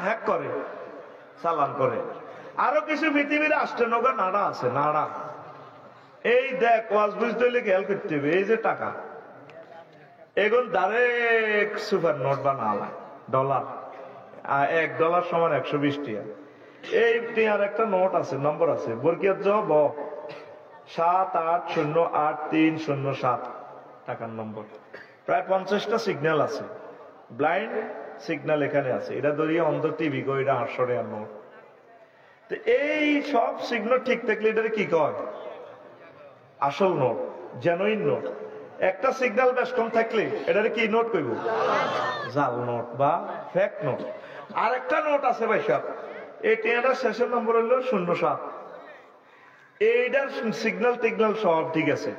Hack করে, চালান করে। আরো কিছু পৃথিবীর আষ্টনগা নাড়া আছে, নাড়া। এই দেখ ওয়াজ বুঝতে হইলে খেয়াল করতে হবে, এই যে টাকা এখন ডাইরেক্ট সুপার নোট বানালা, ডলার, $1 সমান 120 টাকা। এই টিয়ার একটা নোট আছে, নম্বর আছে, বরকিয়াত ব 7808307 টাকার নম্বর। প্রায় 50টা সিগন্যাল আছে, ব্লাইন্ড সিগন্যাল এখানে আছে। এটা ধরিয়ে অন্ধ টিভি কো, এটা 800 টাকার নোট। তো এই সব সিগন্যাল ঠিক থাকলে এটা কি কয়? আসল নোট, জেনুইন নোট। একটা সিগন্যাল বেশ কম থাকলে এটারে কি নোট কইব? জাল নোট বা ফেক নোট। আর একটা নোট আছে ভাই সাহেব, এই টিয়াটার শেষের নম্বর হলো 07। এইটার সিগন্যাল টিগন্যাল সব ঠিক আছে।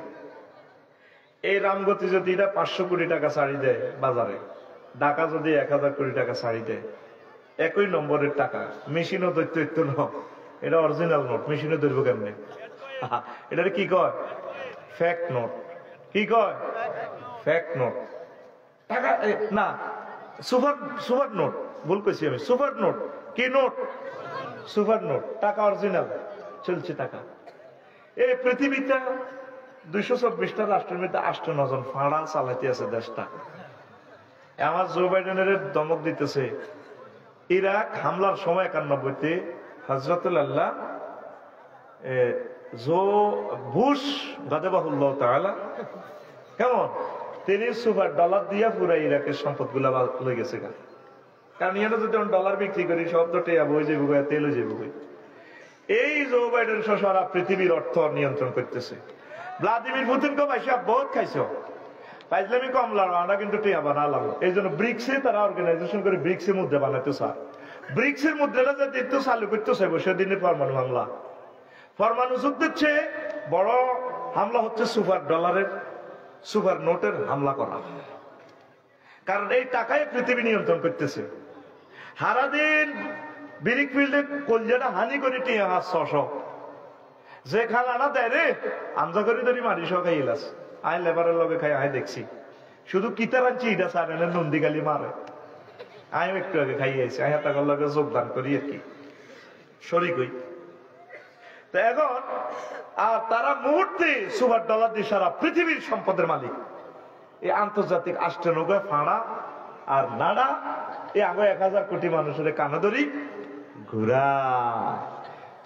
এই রামগতি যদি এটা 500 কোটি টাকা ছাড়ি দেয় বাজারে, ঢাকা যদি 1000 কোটি টাকা ছাড়ি দেয়, একই নম্বরের টাকা, মেশিনও ধরতে ন, এটা অরিজিনাল নোট, মেশিনে ধরবো কেমনে? এটার কি কয়? Fake note. কি কয়? Fake note. টাকা না, সুপার নোট, ভুল কইছি আমি, সুপার নোট। কি নোট? Super note. টাকা অরিজিনাল, চলছে টাকা। এই পৃথিবীতে 224টা রাষ্ট্রের মধ্যে 58 জন ফাঁড়া চালাইতে আছে দেশটা। আমার জো বাইডেনের দমক দিতেছে। ইরাক হামলার সময় 91-তে হযরতুল্লাহ জো বুশ গাদাবাহুল্লাহ তাআলা কেমন তিনি সুপার ডলার দিয়া পুরা ইরাকের সম্পদ গুলা লয়ে গেছে। কারণ ইয়ানো যদি ডলার বিক্রি করি সব তো টেয়া বই যাইব, তেল হয়ে যাইব। এই জো বাইডেন সারা পৃথিবীর অর্থ নিয়ন্ত্রণ করতেছে। ভ্লাদিমির পুতিনকে পয়সা বহুত খাইছো, পাইজলামি কমলার আমরা কিন্তু টেয়া বানালাম। এই জন্য ব্রিক্সে তারা অর্গানাইজেশন করে ব্রিক্সের মুদ্রা বানাতে চায়। ব্রিক্সের মুদ্রাটা যে চালু করতে চাইব সেদিনে পরমাণু হামলা। পরমাণু যুদ্ধের চেয়ে বড় হামলা হচ্ছে সুপার ডলারের, সুপার নোটের হামলা করা। কারণ এই টাকায় পৃথিবী নিয়ন্ত্রণ করতেছে। সারাদিন ব্রিক ফিল্ডে কলজাটা হানি করে টিয়া 600 যে খানাটা দেয় রে আমজা করে ধরি মারি সহ খাইলাস। আয় লেবারের লগে খাই, আয় দেখছি শুধু কিতার আনছি এটা সারেন নন্দী গালি মারে। আয় একটু আগে খাইয়েছি, আয় তার লগে যোগদান করি আর কি, শরিক হই। তো এখন আর তারা মুহূর্তে সুপার ডলার দিয়ে সারা পৃথিবীর সম্পদের মালিক। এই আন্তর্জাতিক আষ্টনৌকা ফাঁড়া আর নাড়া এই আগে 1000 কোটি মানুষের কানাদরি ঘুরা।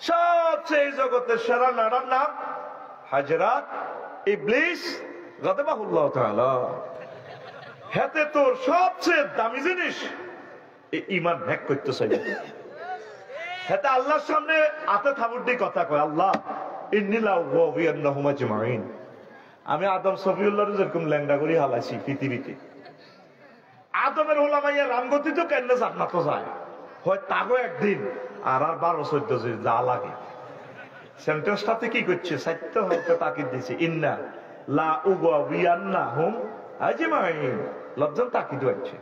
সবচেয়ে জগতের সেরা নাড়ার নাম হাজরাত ইবলিস গাদাবাহুল্লাহ তাআলা। হাতে তোর সবচেয়ে দামি জিনিস ঈমান হ্যাক করতে চাইবে। হাতে আল্লাহর সামনে হাতে থাবুর দিয়ে কথা কয়, আল্লাহ ইন্নী লা উযবিয়ান্নাহুম আজমাইন। আমি আদম সফিউল্লাহ যেরকম ল্যাংড়া করি হালাইছি পৃথিবীতে। আদমের ওলামাইয়া রামগতি তো কেন জান্নাত যায় হয় তাগো একদিন আর 12-14 যা লাগে। সেন্টেন্সটাতে কি করছে? সাহিত্য হয়তো তাকিদ দিয়েছে, ইন্না লা উযবিয়ান্নাহুম আজমাইন। লজ্জন তাকিদ হচ্ছে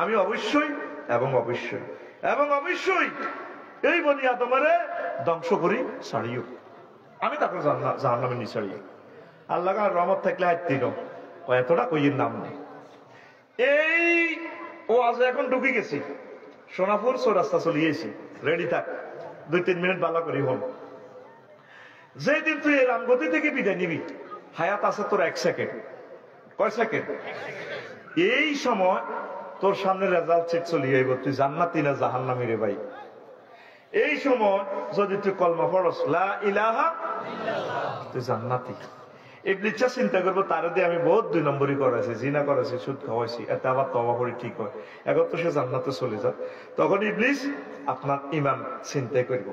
আমি অবশ্যই এবং অবশ্যই এবং অবশ্যই এই বনি আদমের ধ্বংস করি ছাড়িও, আমি তাকে জাহান্নামে নি ছাড়িও। আল্লাহ রহমত থাকলে হাইতিল এতটা কইয়ের নাম নেই। এই ও আজ এখন ঢুকে গেছি সোনাপুর চৌরাস্তা চলিয়েছি, রেডি থাক 2-3 মিনিট বালা করি হল। যেদিন তুই এই রামগতি থেকে বিদায় নিবি হায়াত আছে তোর 1 সেকেন্ড। কয় সেকেন্ড? এই সময় তোর সামনে রেজাল্ট চেক চলিয়ে আইব তুই জান্নাতি না জাহান্নামী রে ভাই। এই সময় যদি তুই কলমা পড়স লা ইলাহা ইল্লাল্লাহ তুই জান্নাতি। ইবলিস চিন্তা করবো তারে দিয়ে আমি বহুত 2 নম্বরই করাইছি, জিনা করাইছি, সুদ খাওয়াইছি, এতে আবার তওবা করে ঠিক হয়, এখন তো সে জান্নাতে চলে যায়। তখন ইবলিস আপনার ঈমান চিন্তা করব।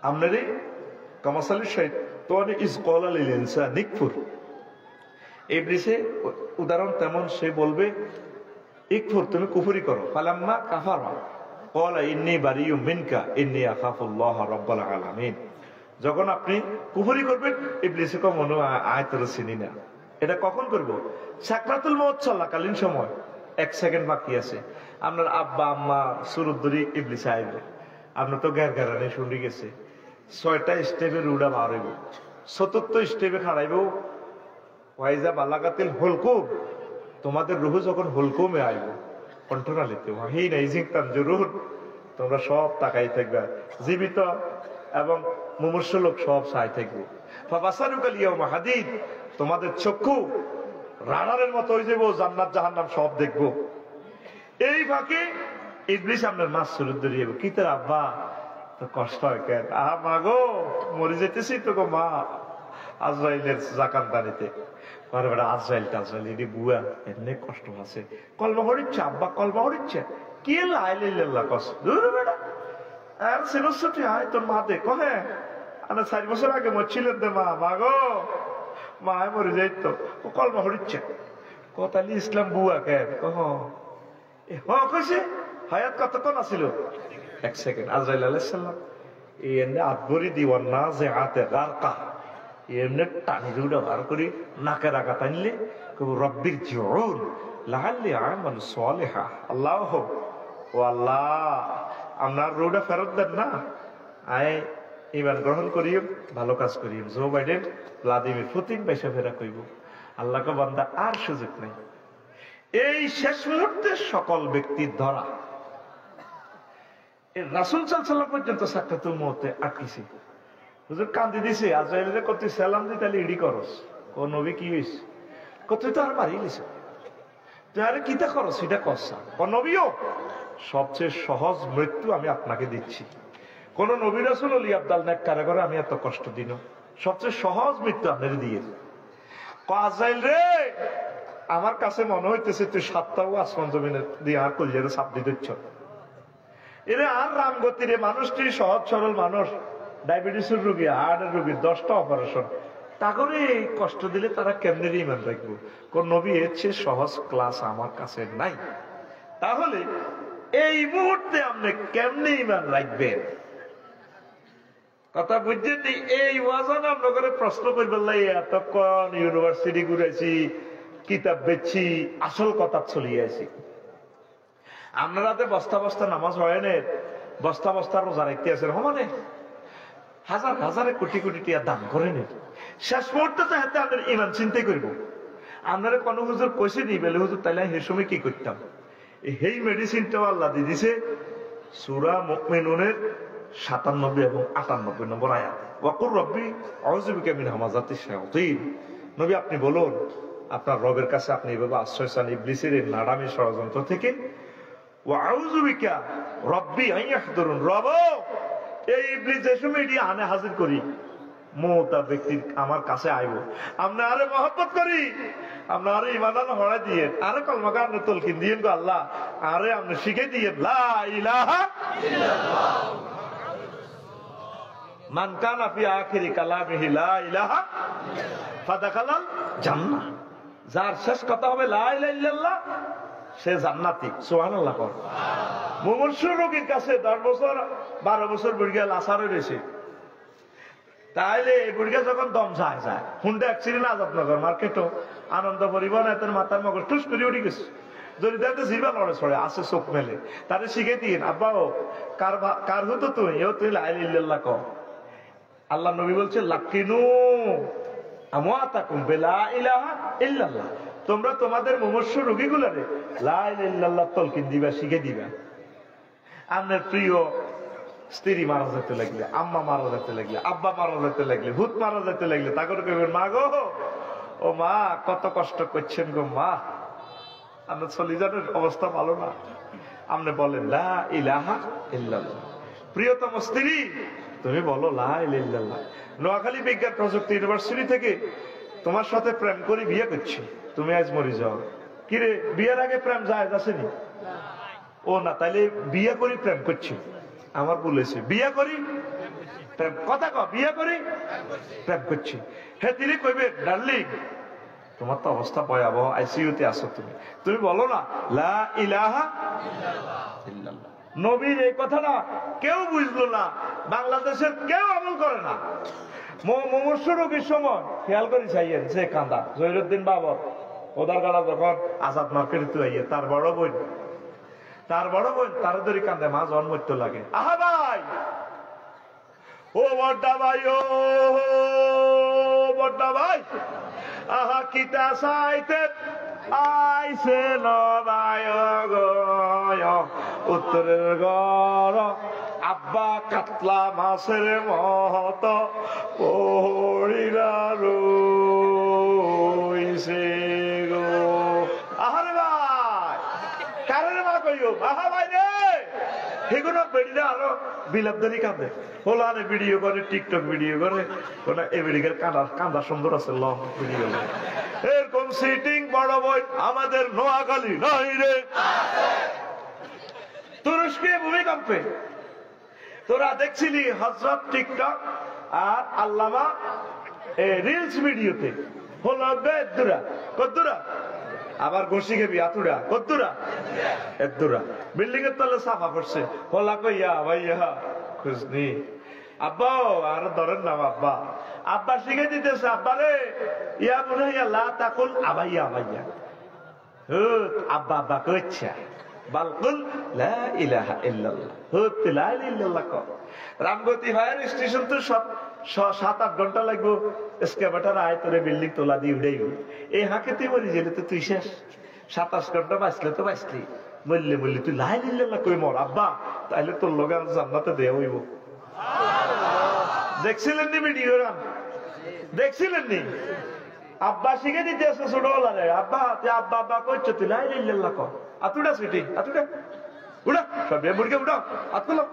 আমনেরই কামাসালি শাইতান ইজ ক্বালা লিল ইনসানি ইকফুর। ইবলিসে উদাহরণ তেমন, সে বলবে ইকফুর তুমি কুফরি করো। ফালাম্মা কাফারা ক্বালা ইন্নী বারিয়ুম মিনকা ইন্নী আখাফুল্লাহ রাব্বুল আলামিন। যখন আপনি কুফরি করবেন ইবলিসে কো মনে আয় তোর চিনি না। এটা কখন করব? সাকরাতুল মউত চলাকালীন সময় 1 সেকেন্ড বাকি আছে। আপনার আব্বা আম্মা সুরুদ্দুরি ইবলিস আইবে, আপনি তো গ্যারগারানি শুনি গেছে 6টা স্টেপে রুডা মারিব, 74 স্টেপে খাড়াইব। ওয়াইজা বালাগাতিল হুলকুম, তোমাদের রুহু যখন হুলকুমে আইব কন্ট্রোলালিতে ওয়াহি নাই জিংতান জরুর তোমরা সব তাকাই থাকবে জীবিত এবং মুমূর্ষ লোক সব চাই থাকবে ফাবাসারুকাল ইয়াউমা হাদিদ তোমাদের চক্ষু রাডারের মতো হয়ে যাবো জান্নাত জাহান্নাম সব দেখবো এই ফাঁকে ইবলিস আপনার মাছ সুরত ধরিয়ে কি তোর আব্বা তো কষ্ট হয় কেন আহা মা গো মরে যেতেছি তো গো মা আজরাইলের জাকাত দানিতে পরে বেটা আজরাইল টাজরাইল এটি বুয়া এমনি কষ্ট আছে কলমা হরিচ্ছে আব্বা কলমা হরিচ্ছে কে লাইল্লাহ কষ্ট দূর বেটা আর সিনসটি আয় তোর মা দেখো হ্যাঁ আর 4 বছর আগে মরছিলেন দে মা মা গো মা মরে যাইতো ও কলমা হরিচ্ছে কতালি ইসলাম বুয়া কেন কহ কইছে হায়াত কতক্ষণ আছিল 1 সেকেন্ড আজরাইল আলাইহিস সালাম এমনি আদবরি দিওয়ান না যে হাতে গারকা এমনি টানি দুটো বার করি নাকের আগা টানলে কব রব্বির জিউন লাআল্লি আমাল সালিহা আল্লাহ ও আল্লাহ আপনার রোডা ফেরত দেন না আয় ইমান গ্রহণ করিও ভালো কাজ করিও জো বাইডেন ভ্লাদিমির পুতিন পয়সা ফেরা কইব আল্লাহকে বান্দা আর সুযোগ নাই এই শেষ মুহূর্তে সকল ব্যক্তির ধরা রাসূল সাল্লাল্লাহু আলাইহি ওয়াসাল্লাম পর্যন্ত সাক্ষাতুল মউতে আটকেছে হুজুর কান্দি দিছে আজরাইলে কত সালাম দিতালি ইডি করস কোন নবী কি হইছে কত তো আর মারি লিছে তাহলে কিটা করস এটা কসা কোন নবীও সবচেয়ে সহজ মৃত্যু আমি আপনাকে দিচ্ছি কোন নবী রাসূল ওলি আব্দাল নেককার করে আমি এত কষ্ট দিন সবচেয়ে সহজ মৃত্যু আপনাকে দিয়ে আজরাইল রে আমার কাছে মনে হইতেছে তুই 7টাও আসমান জমিনে দিয়ে আর কলিজারে চাপ দিতেছ এরে আর রামগতিরে মানুষটি সহজ সরল মানুষ ডায়াবেটিসের রোগী হার্টের রোগী 10টা অপারেশন তা করে কষ্ট দিলে তারা কেমনে ইমান রাখবো কোন নবী এর চেয়ে সহজ ক্লাস আমার কাছে নাই তাহলে এই মুহূর্তে আপনি কেমনে ইমান রাখবেন কথা বুঝছেন এই ওয়াজন আপনাকে প্রশ্ন করবেন এতক্ষণ ইউনিভার্সিটি ঘুরেছি কিতাব বেচছি আসল কথা চলিয়ে আছি আপনারা বস্তা বস্তা নামাজ হয় না বস্তা বস্তা রোজা রাখতে আছেন মানে হাজার হাজারে কোটি কোটি টিয়া দান করে নেই শেষ মুহূর্তে তো হাতে আপনার ইমান চিন্তাই করবো আপনারা কোন হুজুর কইছে নি বলে হুজুর তাইলে সেই সময় কি করতাম এই মেডিসিনটাও আল্লাহ দিয়ে দিছে সূরা মুমিনুনের 97 এবং 98 নম্বর আয়াত ওয়াকুর রব্বি আউযু বিকা মিন হামাযাতিশ শায়াতিন নবী আপনি বলুন আপনার রবের কাছে আপনি এভাবে আশ্রয় চান ইবলিসের এই নাড়ামি ষড়যন্ত্র থেকে ওয়া আউযু বিকা রব্বি আন ইয়াহদুরুন রব এই ইবলিস যে সময় এটি আনে হাজির করি মোটা ব্যক্তি আমার কাছে আইব আমরা আরে মহব্বত করি আমরা আরে ইমান হড়াই দিয়ে আরে কলমাকে আপনি তলকিন দিয়েন গো আল্লাহ আরে আপনি শিখে দিয়ে লা ইলাহা ইল্লাল্লাহ মান কানা ফি আখিরি কালামিহি লা ইলাহা ফাদাখালাল জান্নাহ যার শেষ কথা হবে লা ইলাহা ইল্লাল্লাহ সে জান্নাতি সুবহানাল্লাহ মুমূর্ষ রোগীর কাছে 10 বছর 12 বছর বুড়িয়া লাসারে রয়েছে তাইলে এই বুড়িয়া যখন দম যায় হুন্ডা অ্যাক্সিডেন্ট আজাদনগর মার্কেটও আনন্দ পরিবহন এত মাথার মগজ টুস করে উঠে গেছে যদি দেখতে জিবা লড়ে ছড়ে আসে চোখ মেলে তারে শিখে দিন আব্বা ও কার হতো তুই এও তুই লা ইলাহা ইল্লাল্লাহ কও আল্লাহ নবী বলছে লাকিনু আমওয়াতাকুম বিলা ইলাহা ইল্লাল্লাহ তোমরা তোমাদের মুমূর্ষ রোগীগুলোরে লা ইলাহা ইল্লাল্লাহ তলকিন দিবা শিখে দিবা আপনার প্রিয় স্ত্রী মারা যেতে লাগলে আম্মা মারা যেতে লাগলে আব্বা মারা যেতে লাগলে ভূত মারা যেতে লাগলে তা করে কইবেন মা গো ও মা কত কষ্ট করছেন গো মা আপনার সলিজানের অবস্থা ভালো না আপনি বলেন লা ইলাহা ইল্লাল্লাহ প্রিয়তম স্ত্রী তুমি বলো লা ইলাহা ইল্লাল্লাহ নোয়াখালী বিজ্ঞান প্রযুক্তি ইউনিভার্সিটি থেকে তোমার সাথে প্রেম করে বিয়ে করছি তুমি আজ মরে যাও কিরে বিয়ের আগে প্রেম যায় আসেনি ও না তাইলে বিয়ে করি প্রেম করছি আমার বলেছে বিয়ে করি কথা কও বিয়ে করি প্রেম করছি হ্যাঁ তিনি কইবে ডার্লিং তোমার তো অবস্থা ভয়াবহ আইসিইউতে আছো তুমি বলো না লা ইলাহা ইল্লাল্লাহ নবীর এই কথাটা কেউ বুঝলো না বাংলাদেশের কেউ আমল করে না মুমূর্ষ রোগীর সময় খেয়াল করে চাইয়েন সে কান্দা জহিরুদ্দিন বাবর ওদার গালা যখন আজাদ মার্কেটে তুই আইয়ে তার বড় বোন তাড়াতাড়ি কান্দে মা জন্মত্য লাগে আহা ভাই ও বড়টা ভাই ও বড়টা ভাই আহা কিতা চাইতে আইছে নবায় উত্তরের গড় আব্বা কাতলা মাছের মত পড়িরা রইছে গো। আহারে ভাই কারের মা কইও আহা ভাই রে সেগুলো বেড়িরা আরো বিলাপদারি কাঁদে হোলারে ভিডিও করে টিকটক ভিডিও করে ওটা আমেরিকার কান্দা সুন্দর আছে লং ভিডিও। এরকম সিটিং বড় বই আমাদের নোয়াখালী নাই রে। তুরস্কে ভূমিকম্পে তোরা দেখছিলি হযরত টিকটক আর আল্লামা রিলস ভিডিওতে হলো এদুরা কদ্দুরা আবার ঘষি খেবি আতুরা কদ্দুরা এদুরা বিল্ডিং এর তলে সাফা করছে হোলা কইয়া ভাইয়া খুশনি আব্বা আর ধরেন নাম আব্বা আব্বা শিখে দিতেছে আব্বা রে ইয়া বুনাইয়া লা তাকুল আবাইয়া আবাইয়া আব্বা আব্বা কইছে বালকুল লা ইলাহা ইল্লাল্লাহ লা ইলাহা ইল্লাল্লাহ কও। রামগতি ফায়ার স্টেশন তো 7-8 ঘন্টা লাগবো এসকেভেটর আয় তোরে বিল্ডিং তোলা দিয়ে উড়াইব। এই হাঁকে তুই মরি গেলে তো তুই শেষ। 27 ঘন্টা বাঁচলে তো বাঁচলি মরলে মরলি তুই লা ইলাহা ইল্লাল্লাহ কই মর আব্বা তাইলে তোর লগে জান্নাতে দেয়া হইব। দেখছিলেন নি ভিডিও দেখছিলেন নি আব্বা শিখে দিতে আছে ছোটবেলারে আব্বা আব্বা আব্বা কইছ তুই লা ইলাহা ইল্লাল্লাহ কও আতুডা সিটি আতুডা উড়া সব মুরগে উড়া আতুলো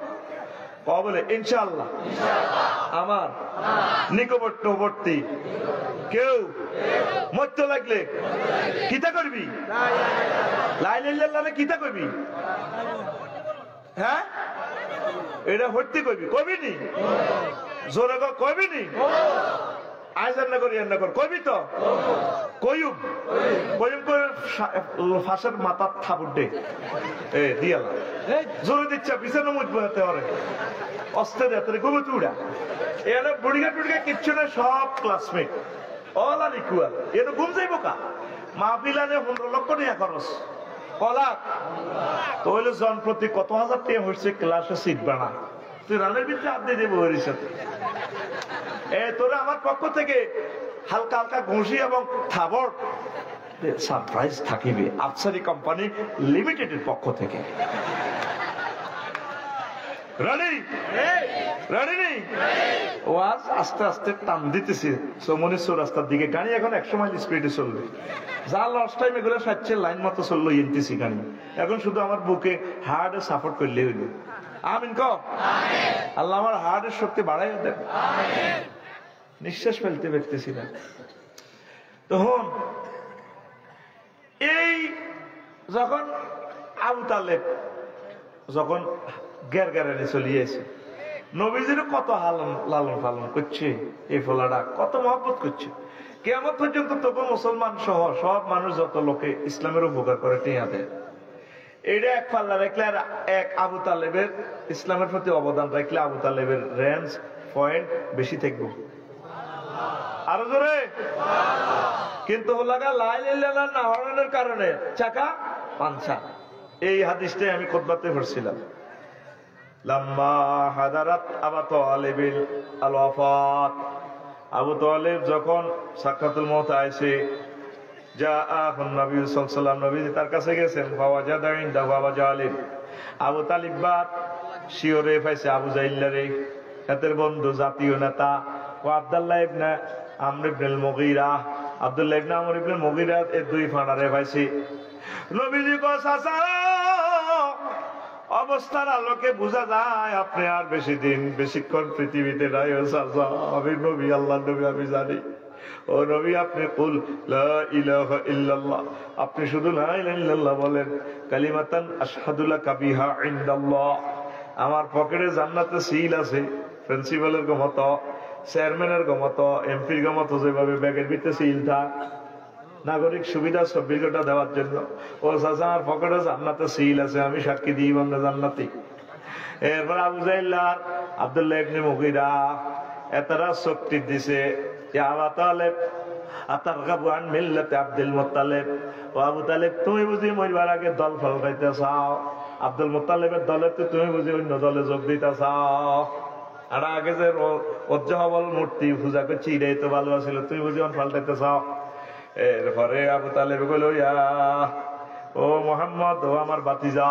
বলে ইনশাআল্লাহ আমার নিকটবর্তী কেউ মরতে লাগলে কিতা করবি লা ইলাহা ইল্লাল্লাহ কিতা করবি হ্যাঁ এটা হইতে কইবি কইবি নি জোরে কইবি নি আজ রান্না করি রান্না কর কইবি তো কইম কইম করে ফাঁসের মাথার থাপুর দে এ দিয়ালা জোরে দিচ্ছা বিছানো মুখ বহাতে পারে অস্তে দে তোর কবি তুড়া এরা বুড়িগা টুড়িগা কিচ্ছু না সব ক্লাসমেট অল আর ইকুয়াল এটা ঘুম যাইব কা মাহফিলানে 15 লক্ষ টাকা খরচ কলাক তো হইলে জন প্রতি কত হাজার টাকা হচ্ছে ক্লাসে সিট বানা তুই রানের ভিতরে হাত দিয়ে দেবো ওর সাথে তোরা আমার পক্ষ থেকে হালকা হালকা ঘুষি এবং থাবর সারপ্রাইজ থাকিবে আফসারি কোম্পানি লিমিটেডের পক্ষ থেকে। রানি রানি নেই ওয়াজ আস্তে আস্তে টান দিতেছি চৌমনিশ্বর রাস্তার দিকে গাড়ি এখন 100 মাইল স্পিডে চলবে যা লস টাইম এগুলো 60 লাইন মতো চললো এনটিসি গাড়ি এখন শুধু আমার বুকে হার্ট সাপোর্ট করলে হইল আমিন কও আল্লাহ আমার হার্টের শক্তি বাড়াইয়া দেন নিঃশ্বাস ফেলতে পারতেছি না। তখন এই যখন আবু তালেব যখন গেরগারানি চলিয়েছে নবীজির কত লালন পালন করছে এই ফলাটা কত মহব্বত করছে কিয়ামত পর্যন্ত তবু মুসলমান সহ সব মানুষ যত লোকে ইসলামের উপকার করে টিয়া দেয় এটা এক পাল্লা রাখলে আর এক আবু তালেবের ইসলামের প্রতি অবদান রাখলে আবু তালেবের রেঞ্জ পয়েন্ট বেশি থাকবে আরো জোরে কিন্তু লাগা লা ইলাহা ইল্লাল্লাহ না হরণের কারণে চাকা পাঞ্চা। এই হাদিসটাই আমি খুতবাতে পড়ছিলাম লাম্মা হাদারাত আবু তালেবিল আল ওয়াফাত আবু তালেব যখন সাকরাতুল মউত আইছে জাআহুন নবী সাল্লাল্লাহু আলাইহি ওয়াসাল্লাম নবী তার কাছে গেছেন ফাওয়াজাদা ইনদাহু আবু জালিব আবু তালিব বাদ শিওরে পাইছে আবু জাইল্লারে এদের বন্ধু জাতীয় নেতা ও আব্দুল্লাহ ইবনে আমর ইবনে মুগীরা আব্দুল্লাহ ইবনে আমর ইবনে মুগীরা এই দুই ফাঁড়ারে পাইছে নবীজি কো চাচা অবস্থার আলোকে বোঝা যায় আপনি আর বেশিক্ষণ পৃথিবীতে নাই ও চাচা আমি নবী আল্লাহর নবী আমি জানি ও নবী আপনি কুল লা ইলাহা ইল্লাল্লাহ আপনি শুধু লা ইলাহা ইল্লাল্লাহ বলেন কালিমাতান আশহাদু লাকা বিহা ইনদাল্লাহ আমার পকেটে জান্নাতে সিল আছে প্রিন্সিপালের মতো চেয়ারম্যানের মতো এমপির মতো যেভাবে ব্যাগের ভিতরে সিল থাক নাগরিক সুবিধা 24 ঘন্টা দেওয়ার জন্য ও চাচা আমার পকেটে জান্নাতে সিল আছে আমি সাক্ষী দিই আমরা জান্নাতি। এরপর আবু জাইল আর আব্দুল্লাহ ইবনে মুগীরা এতরা শক্তি দিছে আবু তালেব আতারগাবু আন মিল্লাতে আব্দুল মুত্তালিব ও আবু তালেব তুমি বুঝি মরবার আগে দল পাল্টাইতে চাও আব্দুল মুত্তালিবের দলে তুমি বুঝি অন্য দলে যোগ দিতে চাও আর আগে যে ওজ্জহবল মূর্তি পূজা করছি এটাই তো ভালো আছিল তুমি বুঝি পাল্টাইতে চাও এরপরে আবু তালেব কইল, ইয়া ও মোহাম্মদ, ও আমার বাতিজা,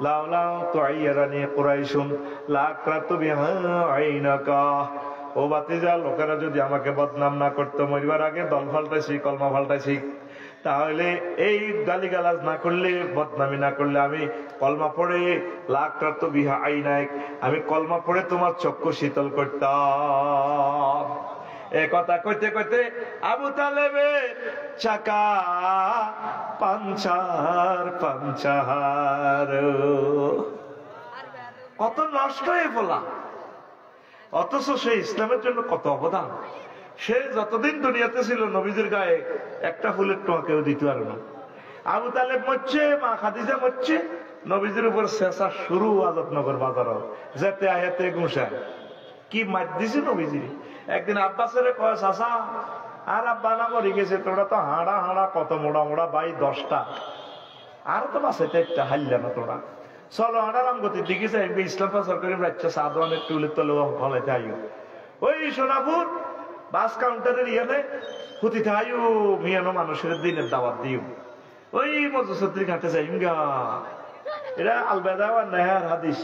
লাউ লাউ তুআইরানি কুরাইশুন লাকরাতু বিহা আইনাকা। ও বাতিজা, লোকেরা যদি আমাকে বদনাম না করতো, মরিবার আগে দল পাল্টাইছি, কলমা পাল্টাইছি, তাহলে এই গালিগালাজ না করলে, বদনামি না করলে, আমি কলমা পড়ে লাকরাতু বিহা আইনাক, আমি কলমা পড়ে তোমার চক্ষু শীতল করতাম। এ কথা কইতে কইতে আবু তালেবে চাকা পাঞ্চার পাঞ্চার, কত নষ্ট হয়ে বলা। অথচ সে ইসলামের জন্য কত অবদান। সে যতদিন দুনিয়াতে ছিল নবীজির গায়ে একটা ফুলের টোয়া কেউ দিতে পারবে না। আবু তালেব মরছে, মা খাদিজা মরছে, নবীজির উপর শেষা শুরু আজাদনগর বাজার যেতে আয়াতে গুসায় কি মার দিছে নবীজির। একদিন আব্বাসের কয়, চাচা আর আব্বা না মরে গেছে, তোরা তো হাঁড়া হাঁড়া কত মোড়া মোড়া বাই 10টা, আর তো বাসাইতে একটা হাইলা না তোরা, চলো হাঁড়ারাম গতির দিকে যাই, ইসলাম প্রচার করে বাচ্চা সাদওয়ানের টুলের তলে ফলাইতে আইও। ওই সোনাপুর বাস কাউন্টারের ইয়ানে হুতিতে আইও, মিয়ানো মানুষের দিনের দাওয়াত দিও। ওই মজুসদ্দির ঘাটে যাই গা, এরা আলবেদা আর নেহার হাদিস।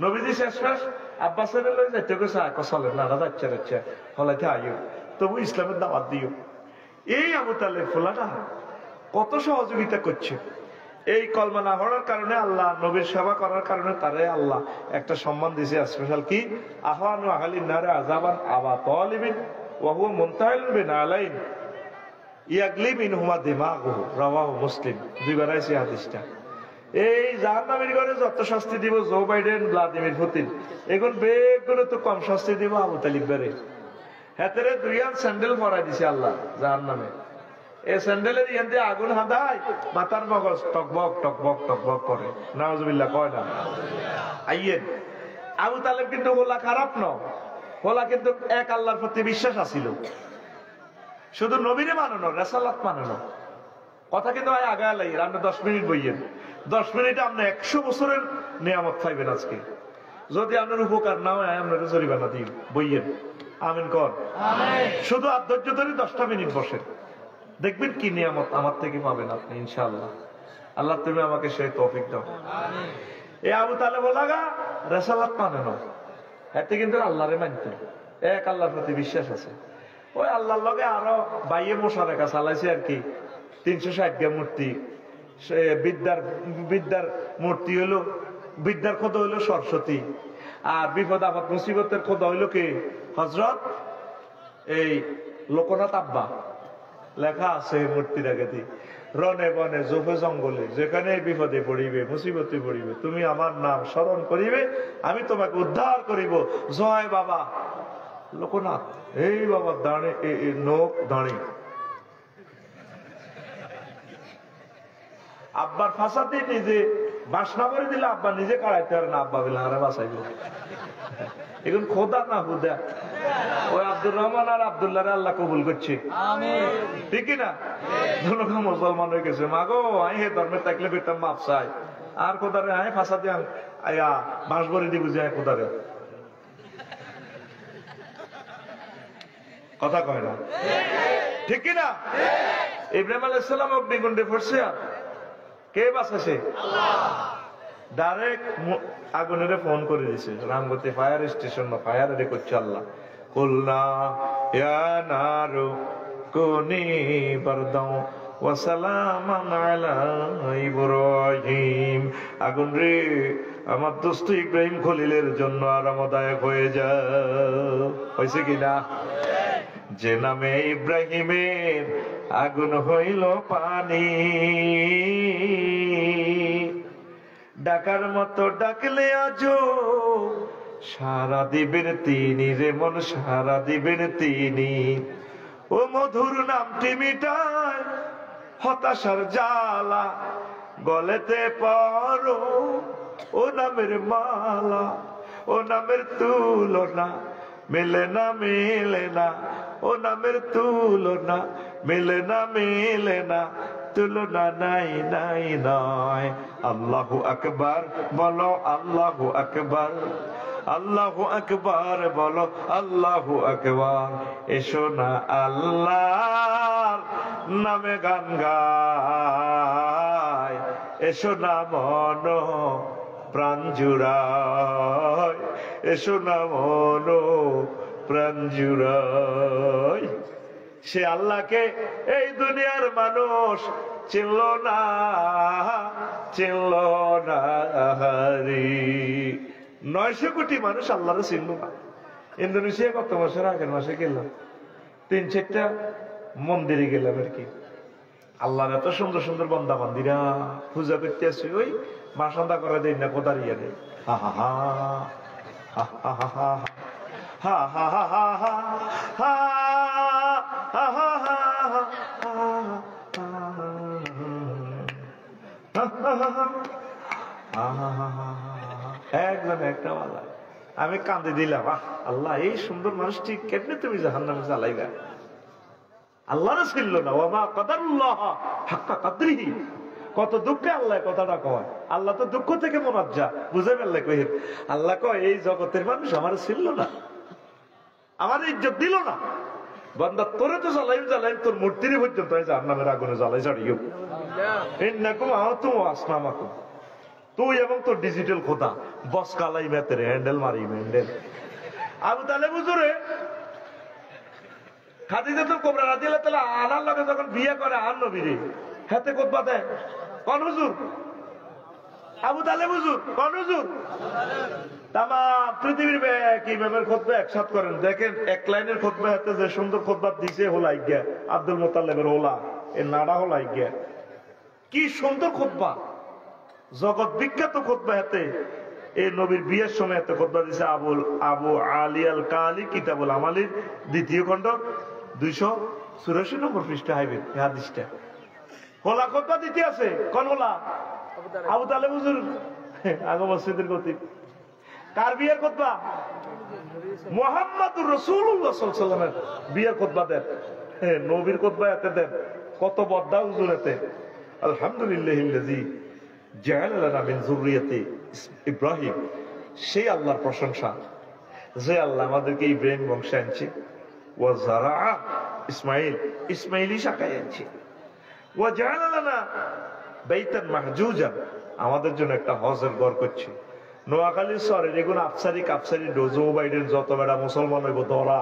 নবীজি শেষ শেষ আব্বাসের লই যাইতে গেছে, চলেন না যাচ্ছে যাচ্ছে ফলাইতে আইও, তবু ইসলামের দাওয়াত দিও। এই আবু তালেব ফোলাটা কত সহযোগিতা করছে। এই কলমা না পড়ার কারণে আল্লাহ, নবীর সেবা করার কারণে তারে আল্লাহ একটা সম্মান দিয়েছে স্পেশাল, কি আহওয়ানু আহলিন নারে আযাবান আবা তালিবিন ওয়া হুয়া মুনতাহিলুন বিনালাইন ইয়াগলি মিনহুমা দিমাগুহু, রাওয়াহু মুসলিম। দুইবার আইছে হাদিসটা। এই জাহান্নামের ঘরে যত শাস্তি দিব জো বাইডেন, ভ্লাদিমির পুতিন, এখন বেগুলো তো কম শাস্তি দিব আবু তালিব বেড়ে। হাতেরে 2 হাত স্যান্ডেল পরাই দিছে আল্লাহ জাহান্নামে। এই স্যান্ডেলের ইয়ান দিয়ে আগুন হাদায়, মাথার মগজ টকবক টকবক টকবক করে, নাউজুবিল্লাহ কয় না। আইয়েন আবু তালেব কিন্তু ওলা খারাপ ন, ওলা কিন্তু এক আল্লাহর প্রতি বিশ্বাস আছিল, শুধু নবীরে মানানো, রেসালাত মানানো। কথা কিন্তু আগে লাই, আপনি 10 মিনিট বইয়েন, 10 মিনিটে আপনি 100 বছরের নিয়ামত পাইবেন আজকে। যদি আপনার উপকার না হয় আপনার জরিমানা দিন, বইয়েন। আমিন কর। শুধু আর ধৈর্য ধরে 10টা মিনিট বসেন, দেখবেন কি নিয়ামত আমার থেকে পাবেন আপনি ইনশাআল্লাহ। আল্লাহ তুমি আমাকে সেই তৌফিক দাও। এই আবু তালেব লাগা রেসালাত মানানো, এতে কিন্তু আল্লাহরে মানতেন, এক আল্লাহর প্রতি বিশ্বাস আছে। ওই আল্লাহর লগে আরো বাইয়ে মশা রেখা চালাইছে আর কি, 360 মূর্তি। বিদ্যার মূর্তি হইলো, বিদ্যার খোদা হইলো সরস্বতী, আর বিপদ আপদ মুসিবতের খোদা হইলো কে? হযরত এই লোকনাথ আব্বা। লেখা আছে মূর্তির আগে, রনে বনে জোফে জঙ্গলে যেখানে বিপদে পড়িবে, মুসিবতে পড়িবে, তুমি আমার নাম স্মরণ করিবে, আমি তোমাকে উদ্ধার করিব। জয় বাবা লোকনাথ। এই বাবা দাঁড়ে নোক দাঁড়ি, আব্বার ফাঁসাতে নিজে বাসনা করে দিলে আব্বা নিজে কাড়াইতে পারে না, আব্বা বলে আরে বাঁচাইব। এখন খোদা না হুদা, ওই আব্দুর রহমান আর আব্দুল্লাহ আল্লাহ কবুল করছে, ঠিক না? দুটো মুসলমান হয়ে গেছে। মাগো আই হে ধর্মের থাকলে বেতাম মাপ চাই, আর খোদারে আয় ফাঁসা দিয়ে আয়া বাঁশ ভরে দি বুঝে খোদারে কথা কয় না, ঠিক কিনা? ইব্রাহিম আলাইহিস সালাম অগ্নিকুণ্ডে পড়ছে, কে বাঁচাছে? ডাইরেক্ট আগুনের ফোন করে দিছে, রামগতি ফায়ার স্টেশন না ফায়ার রে করছে আল্লাহ। কুলনা ইয়া নারু কুনি বারদাও ওয়া সালামান আলা ইব্রাহিম। আগুন রে আমার দোস্ত ইব্রাহিম খলিলের জন্য আরামদায়ক হয়ে যা। হয়েছে কিনা? যে নামে ইব্রাহিমের আগুন হইল পানি, ডাকার মতো ডাকলে আজো সারা দিবেন তিনি রে মন, সারা দিবেন তিনি। ও মধুর নামটি মিটায় হতাশার জ্বালা, গলেতে পরো ও নামের মালা। ও নামের তুলনা মেলে না মেলে না, ও নামের তুলনা মেলে না মেলে না, তুলনা নাই নাই নয়। আল্লাহু আকবার বলো, আল্লাহু আকবার, আল্লাহু আকবার বলো, আল্লাহু আকবার। এসো না আল্লাহর নামে গান গায়, এসো না মন প্রাণ জুড়ায়, এসো না মন প্রাণ জুড়ায়। সে আল্লাহকে এই দুনিয়ার মানুষ চিনল না, চিনল না হারি। 900 কোটি মানুষ আল্লাহরে চিনল না। ইন্দোনেশিয়া কত বছর আগের মাসে গেলাম, 3-4টা মন্দিরে গেলাম আর কি। আল্লাহর এত সুন্দর সুন্দর বন্দা বান্দিরা পূজা করতে আসছে, ওই মাসন্দা করে দেয় না কোদার ইয়ে নেই। হা হা হা হা হা হা হা হা হা হা হা হা একজন একটা বলা, আমি কান্দে দিলাম, আল্লাহ এই সুন্দর মানুষটি কেমনে তুমি জাহান্নামে জ্বালাইবা। আল্লাহর ছিল না, ওমা কদারুল্লাহ হাক্কা কদরিহি। কত দুঃখে আল্লাহ কথাটা কয়। আল্লাহ তো দুঃখ থেকে মোনাজ্জা, বুঝে ফেললে কই আল্লাহ কয় এই জগতের মানুষ আমার ছিল না, আমার ইজ্জত দিল না। বান্দা তোরে তো জ্বালাই জ্বালাই, তোর মূর্তির পর্যন্ত জাহান্নামের আগুনে জ্বালাই ছাড়িও। ইন্নাকুম আতুম আসনামাকুম, তুই এবং তোর ডিজিটাল খোদা বস কালাই মেতেরে হ্যান্ডেল মারি হ্যান্ডেল। আবু তালেব হুজুরে খাদিজাতুল কুবরা রাদিয়াল্লাহু তাআলা আনার লগে যখন বিয়ে করে আর নবীরে হাতে খুতবা দেয়, কোন হুজুর? আবু তালেব হুজুর। কোন হুজুর? তামাম পৃথিবীর কি ইমামের খুতবা একসাথ করেন, দেখেন এক লাইনের খুতবা হাতে যে সুন্দর খুতবা দিছে হোলাই গিয়া আব্দুল মুত্তালিবের হোলা, এর নাড়া হোলাই গিয়া, কি সুন্দর খুতবা, জগৎ বিখ্যাত খুতবা হাতে। এই নবীর বিয়ের সময় এত খুতবা দিছে আবু আলী আল কালি কিতাবুল আমালির 2য় খণ্ড 284 নম্বর পৃষ্ঠা হাইবে হাদিসটা। হোলা খুতবা দিতে আছে, কোন হোলা? আবু তালেব হুজুর, আগে মসজিদের খতিব। কার বিয়ের খুতবা? মুহাম্মদুর রাসূলুল্লাহ সাল্লাল্লাহু আলাইহি ওয়াসাল্লামের বিয়ের খুতবা দেন, নবীর খুতবা এতে দেন। কত বদ্দা হুজুর এতে। আলহামদুলিল্লাহিল্লাযী জাআলা লানা মিন যুররিয়াতি ইব্রাহিম, সেই আল্লাহর প্রশংসা যে আল্লাহ আমাদেরকে ইব্রাহিম বংশে আনছে। ওয়া যারাআ ইসমাঈল, ইসমাঈলি শাখায় আনছে। ওয়া জাআলা লানা বাইতান মাহজুজান, আমাদের জন্য একটা হজের ঘর করছে। নোয়াখালীর শহরে এগুলো আফসারি কাপসারি ডোজো বাইডেন যত বেড়া মুসলমান হইব ধরা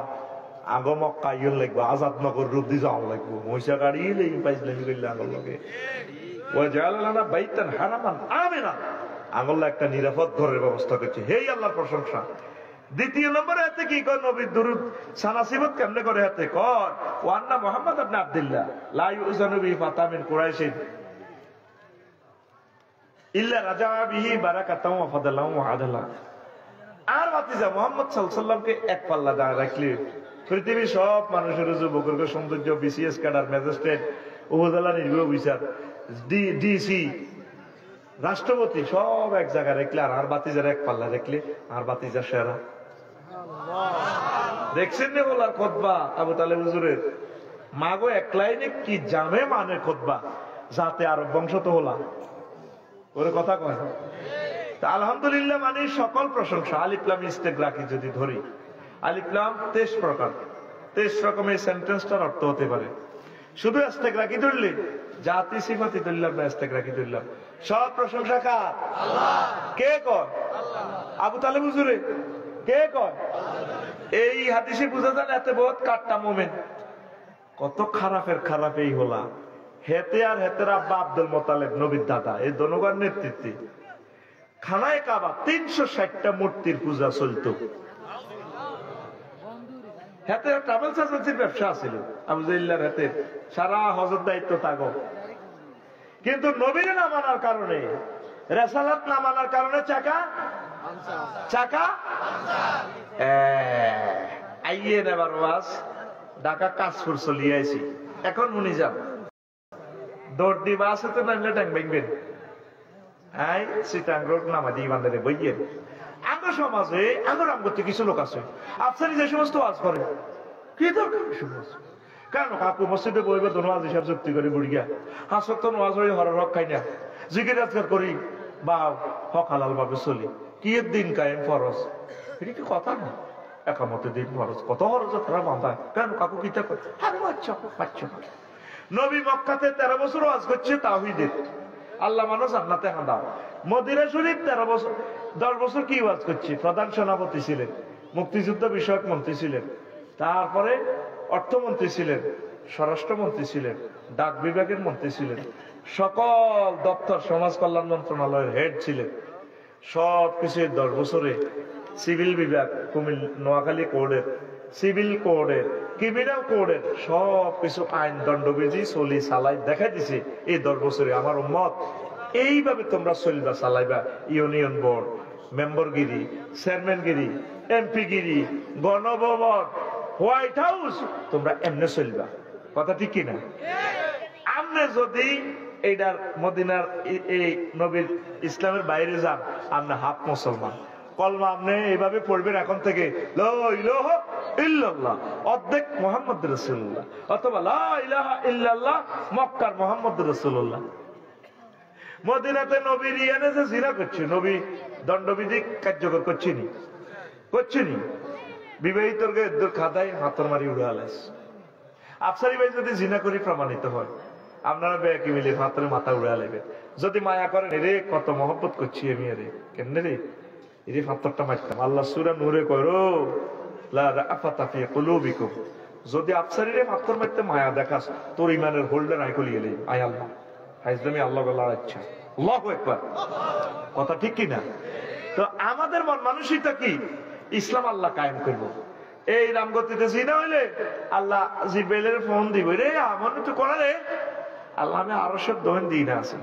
আগমক কাইল লাগবো, আজাদনগর রূপ দিয়ে যাওয়া লাগবো, মহিষা গাড়ি লেগে পাইছিলাম করলে আগর লগে। ও জালানা বাইতান হারামান আমিনা, আগল্লা একটা নিরাপদ ঘরের ব্যবস্থা করছে। হেই আল্লাহর প্রশংসা। 2য় নম্বরে হাতে কি কয় নবীর দুরূদ সানাসিবত কেমনে করে হাতে কয় ওয়ান্না মুহাম্মদ ইবনে আব্দুল্লাহ লা ইউজানু বি ফাতামিন কুরাইশিন ইল্লা রাজা বিহি বারাকাতাম ওয়া ফাদালাম ওয়া আদালা। আর ভাতিজা মুহাম্মদ সাল্লাল্লাহু আলাইহি ওয়াসাল্লামকে এক পাল্লা দাঁড় রাখলে পৃথিবীর সব মানুষের যুবকের সৌন্দর্য, বিসিএস ক্যাডার, ম্যাজিস্ট্রেট, উপজেলা নির্বাহী অফিসার, ডিসি, রাষ্ট্রপতি সব এক জায়গায় রাখলে আর বাতিজার এক পাল্লা রাখলে আর বাতিজা সেরা। দেখছেন নি বলার খুতবা আবু তালেব হুজুরের? মাগো এক লাইনে কি জামে মানে খুতবা, যাতে আরব বংশ তো হলা ওর কথা কয়। আলহামদুলিল্লাহ মানে সকল প্রশংসা। আলিফ লাম ইস্তেগরাকি যদি ধরি, আলিফ লাম 23 প্রকার, 23 রকমের সেন্টেন্সটার অর্থ হতে পারে। শুধু ইস্তেগরাকি ধরলে জাতি সিফাতি ধরলাম না, ইস্তেগরাকি ধরলাম। সব প্রশংসা কার? আল্লাহ। কে কয়? আল্লাহ। আবু তালেব হুজুরে কে কয়? এই হাদিসে বুঝা যায় এত বহুত কাট্টা মোমেন, কত খারাপের খারাপ এই হলা। হেতে আর হেতের আব্বা আব্দুল মুত্তালিব নবীর দাদা, এই দনগণ নেতৃত্বে খানায় কাবা 360টা মূর্তির পূজা চলত। হাতে ট্রাভেলস এজেন্সির ব্যবসা ছিল আবু জাইল্লার হাতে, সারা হজের দায়িত্ব তাগো। কিন্তু নবীর না মানার কারণে, রেসালাত না মানার কারণে চাকা আইয়ে নেবার ওয়াজ ঢাকা কাশফুর চলিয়ে আইছি। এখন মনে যান দৌড় দিবা আছে তো নামলে ট্যাং ভাঙবেন। হ্যাঁ সিটাং রোড নামা দিয়ে বান্ধে বইয়ে আঙ্গ সমাজে আঙ্গর আমগতে কিছু লোক আছে আফসারি যে সমস্ত ওয়াজ করে কি দরকার সমাজ কেন কাকু মসজিদে বইবে তো নোয়াজ হিসাব যুক্তি করে বুড়িয়া হাসক তো নোয়াজ হয়ে হর রক খাই না জিকির আজকার করি বা হক হালাল ভাবে চলি কি দিন কায়েম ফরজ, এটা কি কথা না? একামতে দিন ফরজ, কত ফরজ তারা বাঁধায় কেন কাকু কিতা করে? আরে বাচ্চা বাচ্চা নবী মক্কাতে 13 বছর ওয়াজ করছে তাওহীদের, আল্লাহ মানুষ জান্নাতে হাঁদাও। মদিনা শরীফ 13 বছর 10 বছর কি ওয়াজ করছে? প্রধান সেনাপতি ছিলেন, মুক্তিযুদ্ধ বিষয়ক মন্ত্রী ছিলেন, তারপরে অর্থমন্ত্রী ছিলেন, স্বরাষ্ট্রমন্ত্রী ছিলেন, ডাক বিভাগের মন্ত্রী ছিলেন, সকল দপ্তর সমাজ কল্যাণ মন্ত্রণালয়ের হেড ছিলেন। সবকিছু 10 বছরে সিভিল বিভাগ, নোয়াখালী কোর্টের, সিভিল কোর্টের, ক্রিমিনাল কোর্টের সবকিছু আইন দণ্ডবিধি চলি চালাই দেখাই দিছে। এই 10 বছরে আমার উম্মত এইভাবে তোমরা চলবা, চালাইবা। ইউনিয়ন বোর্ড, মেম্বরগিরি, চেয়ারম্যানগিরি, এমপিগিরি, গণভবন, হোয়াইট হাউস, তোমরা এমনি চলবা। কথা ঠিক কিনা? আপনি যদি এইটার মদিনার এই নবীর ইসলামের বাইরে যান, আপনি হাফ মুসলমান। কলমা আপনি এইভাবে পড়বেন এখন থেকে, লা ইলাহা ইল্লাল্লাহ, অর্ধেক মুহাম্মদ রাসূলুল্লাহ, অথবা লা ইলাহা ইল্লাল্লাহ মক্কার মুহাম্মদ রাসূলুল্লাহ। মদিনাতে নবীর ইয়ানে যে জিনা করছে, নবী দণ্ডবিধি কার্যকর করছেনি, করছেনি। বিবাহিতকে খাদায় হাতর মারি উড়ালাস। আফসারি ভাই যদি জিনা করি প্রমাণিত হয়, আপনারা বেকি মিলে হাতের মাথা উড়া নেবে। যদি মায়া করেন, রে কত মহব্বত করছি আমি, রে কেমনে রে এরে ফাতরটা মারতাম। আল্লাহ সূরা নূরে কইরো লা রাফাতা ফি কুলুবিকুম, যদি আফসারিরে ফাতর মারতে মায়া দেখাস, তোর ইমানের হোল্ডার আই কলিয়ে লে। আয় আল্লাহ হাইজদামি আল্লাহ বলার ইচ্ছা। আল্লাহু আকবার। কথা ঠিক কি না? তো আমাদের মন মানসিকতা কি? ইসলাম আল্লাহ কায়েম করব। এই রামগতিতে জিনা হইলে আল্লাহ জিব্রাইলের ফোন দিব, রে আমন তো করে রে, আল্লাহ আমি আরো সব দোহেন দিই না আছে।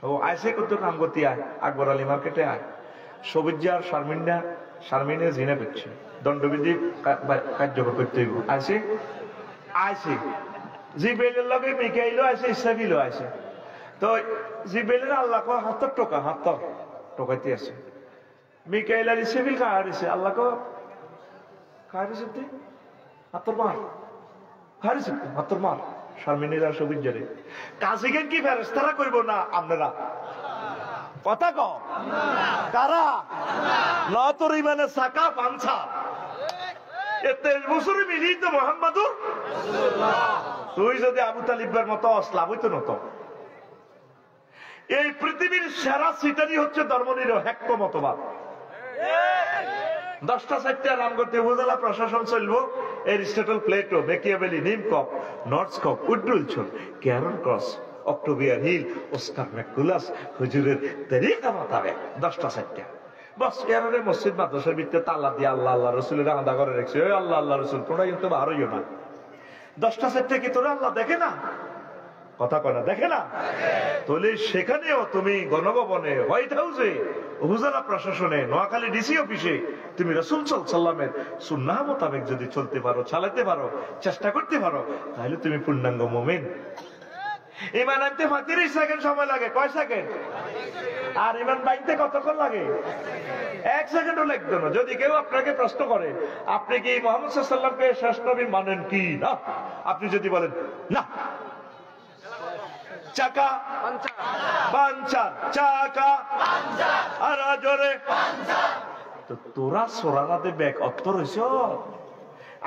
ও আইসে কত রামগতি আয়, আকবর আলী মার্কেটে আয়, সবুজার শারমিনে জিনা করছে, দণ্ডবিধি কার্যকর করতে হইব। আইসে আইসে জিব্রাইলের লগে মিকাইলও আইসে, ইসরাফিলও আইসে। তো জিব্রাইলের আল্লাহ কো হাতর টোকা, হাতর টোকাইতে আছে। মিকাইল আর ইসরাফিল কাহারিছে, আল্লাহ কো কাহারিছে তুই হাতর মার, কাহারিছে হাতর মার। শারমিনেরা সবুজারে কাজীকে কি ফেরেশতারা করব না আপনারা? কথা কও কারা? না তোর ইমানে সাকা পাঞ্ছা। এ 23 বছরে মিলি তো মুহাম্মাদুর রাসূলুল্লাহ। তুই যদি আবু তালিবের মতো অসলাম হইতো না তো। এই পৃথিবীর সেরা সিটারি হচ্ছে ধর্মনিরপেক্ষ মতবাদ। 10টা 4টা রামগতি উপজেলা প্রশাসন চলবো এরিস্টটল, প্লেটো, মেকিয়াভেলি, নিমকক, নর্থস্কপ, উড্রুলছন, ক্যারন ক্রস, অক্টোবিয়ার হিল, ওস্কার ম্যাকুলাস হুজুরের তরিকা মোতাবেক 10টা 4টা বস। এরারে মসজিদ মাদ্রাসার ভিতরে তালা দিয়ে আল্লাহ আল্লাহ রসুলের আলাদা করে রেখেছে। ওই আল্লাহ আল্লাহ রসুল তোমরা কিন্তু বারোইও না। 10টা 4টা কি তোরা আল্লাহ দেখে না? কথা কয় না, দেখে না? তাহলে সেখানেও তুমি গণভবনে, হোয়াইট হাউসে, উপজেলা প্রশাসনে, নোয়াখালী ডিসি অফিসে তুমি রাসূল সাল্লাল্লাহু আলাইহি ওয়াসাল্লামের সুন্নাহ মোতাবেক যদি চলতে পারো, চালাতে পারো, চেষ্টা করতে পারো, তাহলে তুমি পূর্ণাঙ্গ মুমিন। ইমান আনতে 35 সেকেন্ড সময় লাগে। কয় সেকেন্ড? আর ইমান বাইতে কতক্ষণ লাগে? 1 সেকেন্ডও লাগবে না। যদি কেউ আপনাকে প্রশ্ন করে আপনি কি মুহাম্মদ সাল্লাল্লাহু আলাইহি ওয়াসাল্লামকে শেষ নবী মানেন কি না, আপনি যদি বলেন না, চাকা পাঞ্চার, চাকা আর জোরে তো তোরা সোরানাতে ব্যাগ অত্তর হইছ।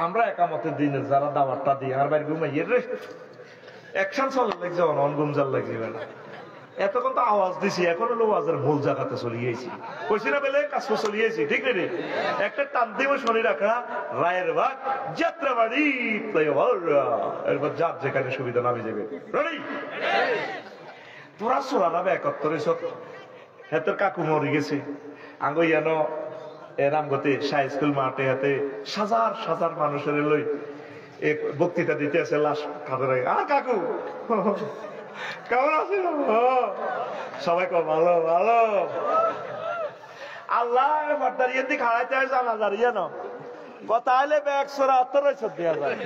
আমরা একামতের দিনের যারা দাওয়াতটা দিই, আমার বাড়ি ঘুমাইয়ে রে অ্যাকশন চলে লাগছে, অনগুমজাল লাগবে না। এতক্ষণ তো আওয়াজ দিছি, এখন হলো আওয়াজের মূল জায়গাতে চলে গিয়েছি। কইছি না বেলে কাজ চলে গিয়েছি, ঠিক রে? একটা টান দিব শনি রাখা রায়ের ভাগ যাত্রাবাড়ি, এরপর যার যেখানে সুবিধা নামে যাবে। রেডি? তোরা সোলা নামে 71 হেতের কাকু মরে গেছে। আঙ্গো ইয়ানো রামগতি শাহ স্কুল মাঠে হাতে হাজার হাজার মানুষের লই এক বক্তৃতা দিতে আছে লাশ কাঁধে রাখে। কাকু কেমন আছিল? সবাই কো ভালো ভালো। আল্লাহ দাঁড়িয়ে দিকে হারাইতে হয় জানা দাঁড়িয়ে ন কথা হলে ব্যাগ সোরা 78 দেওয়া যায়।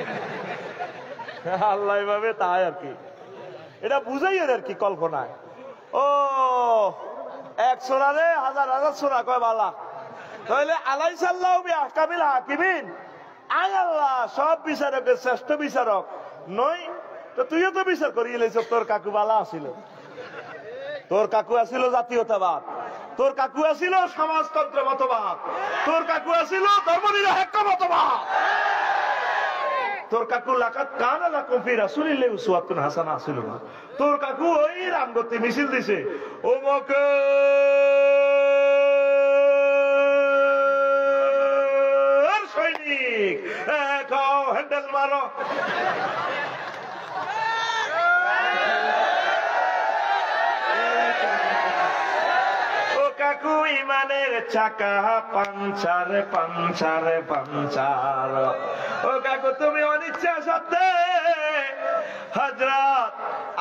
আল্লাহ এভাবে তাই আর কি, এটা বুঝাই আর কি কল্পনায়। ও 1 সোরারে হাজার হাজার সোরা কয় বালা, তাহলে আলাইসাল্লাহু বিআহকামিল হাকিমিন, আয় আল্লাহ সব বিচারকের শ্রেষ্ঠ বিচারক নই তো তুইও তো বিচার করিয়ে লেছ। তোর কাকু বালা আসিল, তোর কাকু আসিল জাতীয়তাবাদ, তোর কাকু আসিল সমাজতন্ত্র মতবাদ, তোর কাকু আসিল ধর্মনিরপেক্ষ মতবাদ। তোর কাকু লাকাত কানা লাকুম ফি রাসূলিল্লাহি উসওয়াতুন হাসানা ছিল না, তোর কাকু ওই রামগতি মিছিল দিছে, ও মকে সৈনিক খাও হ্যান্ডেল মারো। কাকু ইমানের চাকা পাঞ্চার পাঞ্চার পাঞ্চার। ও কাকু তুমি অনিচ্ছা সত্ত্বে হযরত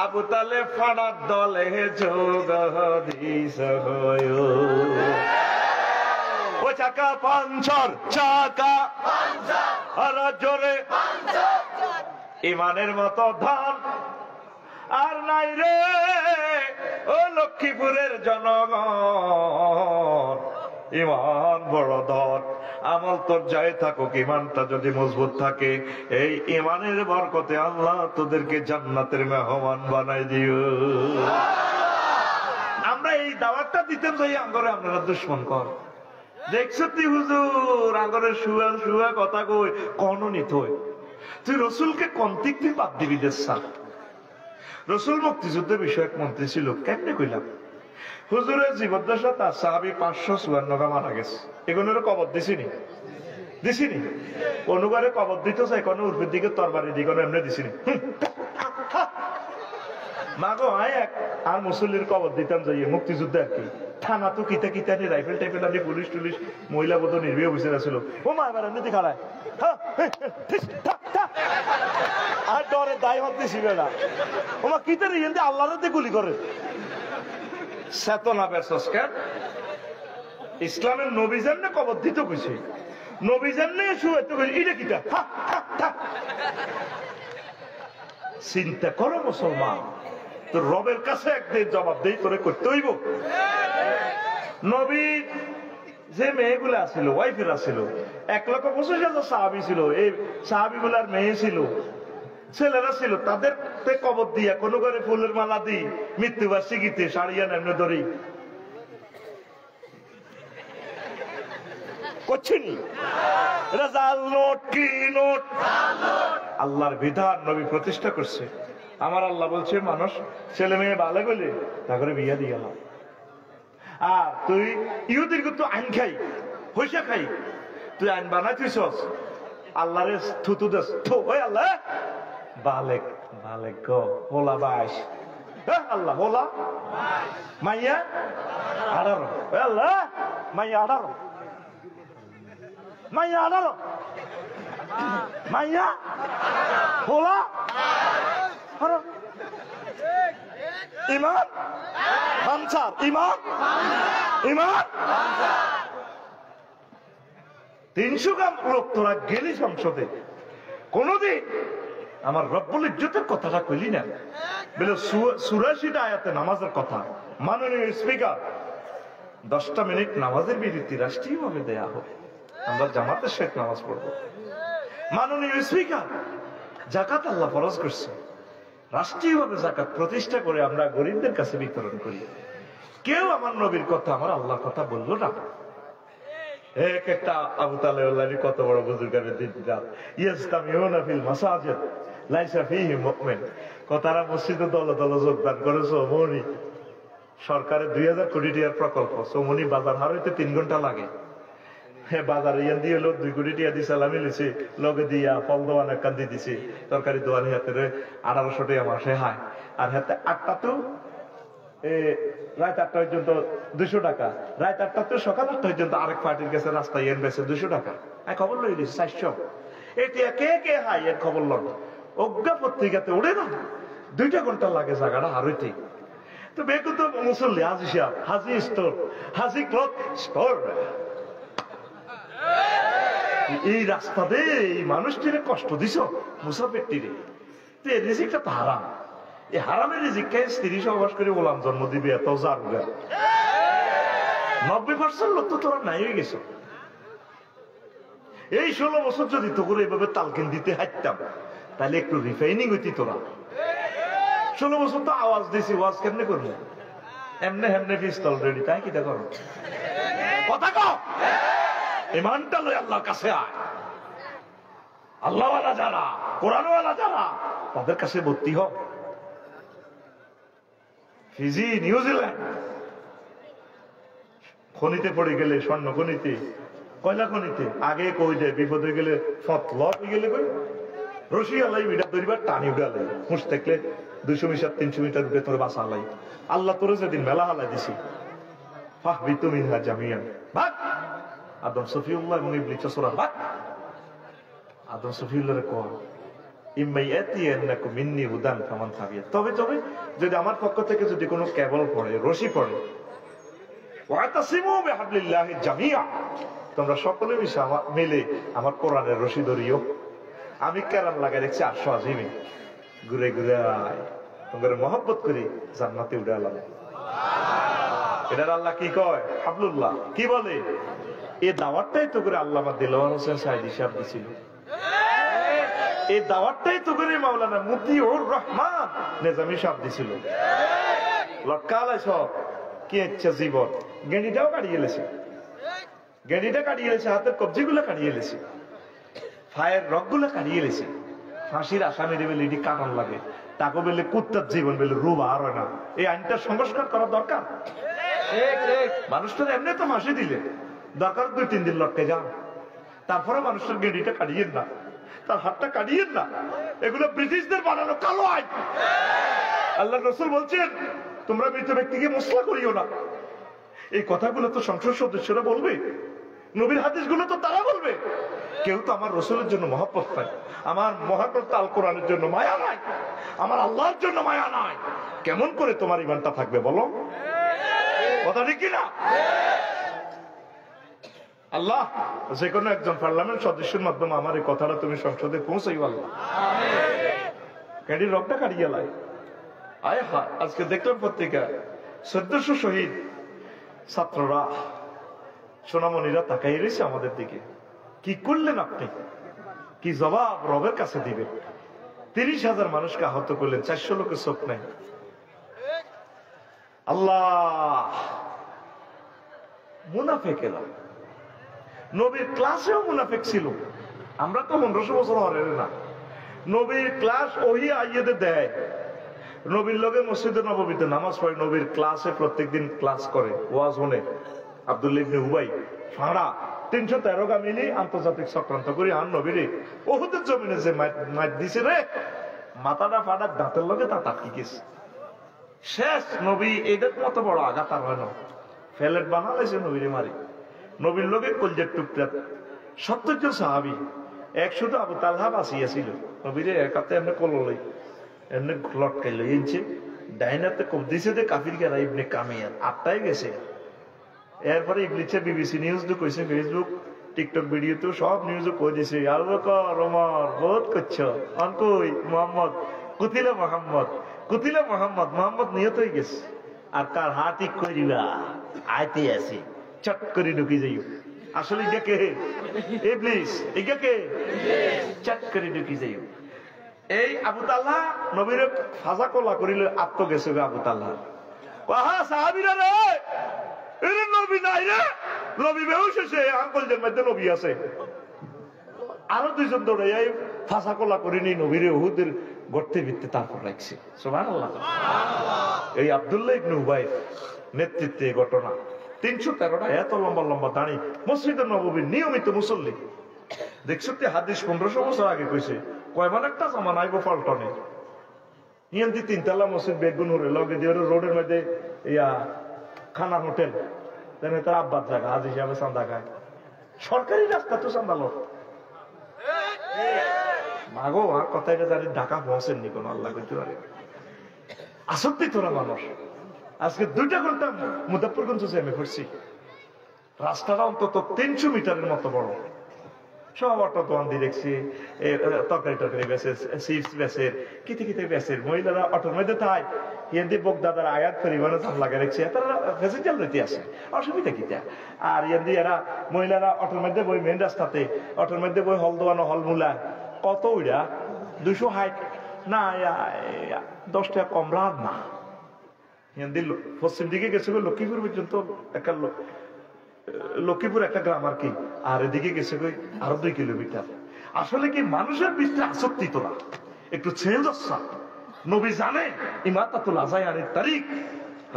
আবু তালেব ফাড়ার দলে যোগ দিস। ও চাকা পাঞ্চার চাকা আর জোরে ইমানের মতো ধন আর নাই রে ও লক্ষ্মীপুরের জনগণ। ইমান বড় ধন, আমল তোর যাই থাকুক, ইমানটা যদি মজবুত থাকে, এই ইমানের বরকতে আল্লাহ তোদেরকে জান্নাতের মেহমান বানাই দিও। আমরা এই দাওয়াতটা দিতেন যাই আঙ্গরে আপনারা দুশ্মন কর। দেখছো তুই হুজুর আঙ্গরে শুয়া শুয়া কথা কই কন নিত, তুই রসুলকে কন্তিক তুই বাদ দিবি দেশা। রসুল মুক্তিযুদ্ধের বিষয়ক মন্ত্রী ছিল, কেমনে কইলাম হুজুরের জীবদ্দশা তার সাহাবী 554 মারা গেছে। এগুলোর কবর দিছিনি দিছিনি, অনুগারে কবর দিতে চাই কোনো উর্ফের দিকে তরবারি দিকে এমনি দিছিনি। মাগো আয় এক আর মুসল্লির কবর দিতাম যাইয়ে মুক্তিযুদ্ধে আর কি। থানা তো কিতা কিতানি রাইফেল টাইফেল আনি পুলিশ টুলিশ মহিলা বোধ নির্বাহী অফিসার ছিল, ও মা এবার এমনি খাড়ায় আর ডরে দায় হাত দিছি বেড়া ওমা কিতে রিয়েন্দি আল্লাহরে গুলি করে চেতনা বেসস্কার। ইসলামের নবী যেমনে কবর দিতে কইছে, নবী যেমনে শুয়াইতে কইছে, এটা কিটা চিন্তা করো মুসলমান, তোর রবের কাছে একদিন জবাব দেই তোরে করতে হইব। নবী যে মেয়েগুলা ছিল ওয়াইফেরা ছিল 1,25,000 সাহাবী ছিল, এই সাহাবী গুলার মেয়ে ছিল, ছেলেরা ছিল, তাদের কবর দিয়া কোনো ঘরে ফুলের মালা দিই মৃত্যুবার্ষিকীতে সারিয়া নেমনে ধরি করছিনি। এটা জাল নোট কি নোট, আল্লাহর বিধান নবী প্রতিষ্ঠা করছে। আমার আল্লাহ বলছে মানুষ ছেলে মেয়ে ভালো বলে তা করে বিয়া দিয়ে গেল। আর তুই ইহুদির তো আইন খাই পয়সা খাই, তুই আইন বানাইছিস আল্লাহরে থুতু দেস থু ওই আল্লাহ বালেক বালেক গো হোলা বাইশ আল্লাহ হোলা মাইয়া 18 আল্লাহ মাইয়া 18 মাইয়া 18 মাইয়া হোলা ইমান পাঞ্চার ইমান ইমান 300 গ্রাম লোক তোরা গেলি সংসদে, কোনদিন আমার রব্বুল ইজ্জতের কথাটা কইলি না বলে 84টা আয়াতে নামাজের কথা। মাননীয় স্পিকার 10টা মিনিট নামাজের বিরতি রাষ্ট্রীয়ভাবে দেয়া হোক, আমরা জামাতের শেষ নামাজ পড়বো। মাননীয় স্পিকার জাকাত আল্লাহ ফরজ করছে, রাষ্ট্রীয়ভাবে জাকাত প্রতিষ্ঠা করে আমরা গরিবদের কাছে বিতরণ করি। কেউ আমার নবীর কথা আমার আল্লাহর কথা বললো না। এক একটা আবু তালেব কত বড় বুজুর্গের দিন রাত ইয়াসতামিউনা ফিল মাসাজিদ লাইসা ফীহি মুমিন, তারা মসজিদে দলে দলে যোগদান করেছো। মনি সরকারের 2000 কোটি টাকার প্রকল্প, সোমনি বাজার হার হইতে 3 ঘন্টা লাগে। হ্যাঁ বাজারে ইয়ান দিয়ে লোক 2 কোটি টাকা দিয়ে সালামি লিছে, লগে দিয়া ফল দোয়ান কান্দি দিছে, তরকারি দোয়ানি হাতে 1800 টাকা মাসে হায়। আর হাতে 8টা তো রাত 8টা পর্যন্ত 200 টাকা, রাত 8টা তো সকাল 8টা পর্যন্ত আরেক পার্টির কাছে রাস্তায় এন বেছে 200 টাকা। খবর লই দিছে 400। এটা কে কে হাই এর খবর লন অজ্ঞা পত্রিকাতে উড়ে না, 2টা ঘন্টা লাগে জায়গাটা হারইতে। তো বেকু তো মুসল্লি হাজি সাহেব হাজি স্টোর হাজি ক্লথ স্টোর, এই রাস্তাতে এই মানুষটিরে কষ্ট দিছ মুসাফির তীরে, তো এর রিজিকটা তো হারাম। এই হারামের রিজিককে স্ত্রী সহবাস করে বললাম জন্ম দিবে এত জারুগা 90% লোক তো তোরা নাই হয়ে গেছে। এই 16 বছর যদি তো করে এইভাবে তালকিন দিতে হাঁটতাম তাহলে একটু রিফাইনিং হইতি তোরা। 16 বছর তো আওয়াজ দিছি, ওয়াজ কেমনে করবো? এমনে হেমনে পিস্তল রেডি, তাই কিটা করো কথা কও। ইমানটা লই আল্লাহর কাছে আয়। আল্লাহওয়ালা যারা কোরআনওয়ালা যারা তাদের কাছে ভর্তি হোক। ফিজি, নিউজিল্যান্ড খনিতে পড়ে গেলে, স্বর্ণ খনিতে, কয়লা খনিতে আগে কই দেয়, বিপদ হয়ে গেলে ফতল হয়ে গেলে কই রশি আলাই মিটার ধরিবার টানি উড়ালাই, হুঁশ থাকলে 200 মিটার 300 মিটার উঠে তোর বাসা আলাই। আল্লাহ তোর যেদিন মেলা হালাই দিছি, ফাহবিতু মিনহা জামিয়ান, ভাগ। আদম সফিউল্লাহ এবং ইবলিস সূরা ভাগ। আদম সফিউল্লাহর কয় ইম্মাইয়াতিয়ান্নাকুম মিন্নি হুদান ফামান তাবিয়া, তবে যদি আমার পক্ষ থেকে যদি কোনো কেবল পড়ে, রশি পড়ে, ওয়াতাসিমু বিহাবলিল্লাহি জামিয়া, তোমরা সকলে মিলে আমার কোরআনের রশি ধরিও। আমি কেরাম লাগাই দেখছি 800 আজিমে ঘুরে ঘুরে তোমাদের মহব্বত করি জান্নাতে উঠে আলাম। এটার আল্লাহ কি কয়? হাবলুল্লাহ। কি বলে? এই দাওয়াতটাই তো করে আল্লামা দেলোয়ার হোসেন সাইদি সাহেব দিছিল। এই দাওয়াতটাই তো করে মাওলানা মতিউর রহমান নেজামী সাহেব দিছিল। লটকালাই সব কি ইচ্ছা জীবন, গেঁড়িটাও কাটিয়ে গেলেছে, গেঁড়িটা কাটিয়ে গেলেছে, হাতের কবজিগুলো কাটিয়ে গেলেছে, ফায়ের রগগুলো কাটিয়ে গেলেছে। ফাঁসির আসামি দেবে লিডি কাটান লাগে, তাকে বলে কুত্তার জীবন বলে রূপ আর হয় না। এই আইনটা সংস্কার করা দরকার। মানুষটার এমনি তো ফাঁসি দিলে দরকার 2-3 দিন লটকে যান, তারপরে মানুষের গেঁড়িটা কাটিয়েন না, তার হাতটা কাটিয়েন না। এগুলো ব্রিটিশদের বানানো কালো আইন। আল্লাহ রসুল বলছেন তোমরা মৃত ব্যক্তিকে মসলা করিও না। এই কথাগুলো তো সংসদ সদস্যরা বলবে, নবীর হাদিসগুলো তো তারা বলবে। কেউ তো আমার রসুলের জন্য মহব্বত পায়, আমার মহাগ্রন্থ আল কোরআনের জন্য মায়া নাই, আমার আল্লাহর জন্য মায়া নাই। কেমন করে তোমার ইমানটা থাকবে বলো? কথা ঠিক কিনা? আল্লাহ যে কোনো একজন পার্লামেন্ট সদস্যের মাধ্যমে আমার এই কথাটা তুমি সংসদে পৌঁছাই। আল্লাহ ক্যাডির রক্তটা কাটিয়ে লাই। আয় হা, আজকে দেখলাম পত্রিকা 1400 শহীদ ছাত্ররা, সোনামণিরা তাকাই রয়েছে আমাদের দিকে। কি করলেন আপনি? কি জবাব রবের কাছে দিবেন? 30,000 মানুষকে আহত করলেন, 400 লোকের চোখ নাই। আল্লাহ, মুনাফেকেরা নবীর ক্লাসেও মুনাফেক ছিল। আমরা তো 1500 বছর হরেন না। নবীর ক্লাস ওহি আইয়েদের দেয়, নবীর লগে মসজিদে নববীতে নামাজ পড়ে, নবীর ক্লাসে প্রত্যেকদিন ক্লাস করে, ওয়াজ শুনে। আব্দুল্লাহ ইবনে উবাই ফাঁড়া 313 গা মিলি আন্তর্জাতিক চক্রান্ত করি আন নবীরে ওহুদের জমিনে যে মাইট দিছে রে, মাথাটা ফাটা দাঁতের লগে তা তাকি গেছে। শেষ নবী এদের মতো বড় আঘাত আর হয় না, ফেলেট বানালেছে নবীরে মারি। নবীর লগে কলজের টুকরা 70 জন সাহাবী, এক শুধু আবু তালহা বাঁচিয়েছিল। নবীরে একাতে এমনি কলই এমনি লটকাই লইছে, ডাইনাতে কব দিছে যে কাফির গেরা ইবনে কামিয়ার 8টায় গেছে। এরপরে ইবলিসে বিবিসি নিউজ তো কইছে, ফেসবুক টিকটক ভিডিও তো সব নিউজ কই দিছে, আবু বকর ওমর বহুত করছো অনকই মুহাম্মদ কুতিলা মুহাম্মদ, কুতিলা মুহাম্মদ, মুহাম্মদ নিহত হয়ে গেছে। আর কার হাত ঠিক করে দিবা আইতে আছে, চট করে ঢুকে যাইও। আসলে এটা কে? ইবলিস। এটা কে? চট করে ঢুকে যাইও। এই আবু তালহা নবীর ফাজা কলা করিল, আত্ম গেছে আবু তালহা। আহা সাহাবীরা রে, এর নবী নাই রে, নবী বেহুশ হয়েছে, আঙ্কলদের মধ্যে নবী আছে। আরো 2 জন দৌড়ে এই ফাঁসা কলা করিনি নবীরে উহুদের গর্তে ভিত্তি তারপর রাখছে। সুবহানাল্লাহ। এই আব্দুল্লাহ ইবনে উবাই নেতৃত্বে ঘটনা। 313টা এত লম্বা লম্বা দাঁড়ি, মসজিদে নববীর নিয়মিত মুসল্লি। দেখছো হাদিস 1500 বছর আগে কইছে, কয়বার একটা জামান আইব পাল্টনে। নিয়ন্ত্রি 3 তলা মসজিদ, বেগুন লগে দিয়ে রোডের মধ্যে ইয়া খানা হোটেল, তার আব্বার জায়গা, আজ হিসাবে চান্দা খায়। সরকারি রাস্তা তো চান্দা লোক মাগো। আর কথা এটা জানি ঢাকা পৌঁছেননি কোন, আল্লাহ কইতে পারে। আসক্তি তোরা মানুষ। আজকে 2টা ঘন্টা মুজাফফরগঞ্জ আমি পড়ছি, রাস্তাটা অন্তত 300 মিটারের মতো বড়। সব অটো দোকান দিয়ে দেখছি, তরকারি টরকারি বেচে, চিপস বেচে, কিতে কিতে বেচে। মহিলারা অটোর মধ্যে তাই ইয়ান্দি বোক দাদার আয়াত পরিমাণে চাপ লাগা রেখেছে, তারা ভেজিটেবল রইতে আসে, অসুবিধা কিটা। আর ইয়ান্দি এরা মহিলারা অটোর মধ্যে বই মেন রাস্তাতে, অটোর মধ্যে বই হল দোয়ানো হল মূলা কত ওইটা 260 না 10 টাকা কম রাত না। ইয়ান্দি পশ্চিম দিকে গেছে লক্ষ্মীপুর পর্যন্ত, একটা লক্ষ্মীপুর একটা গ্রাম আর কি, আর এদিকে গেছে আরো 2 কিলোমিটার। আসলে কি মানুষের বৃষ্টি আসক্তি তোলা একটু চেঞ্জ আসা। নবী জানে ইমাতাতুল আযায়ানির তারিখ,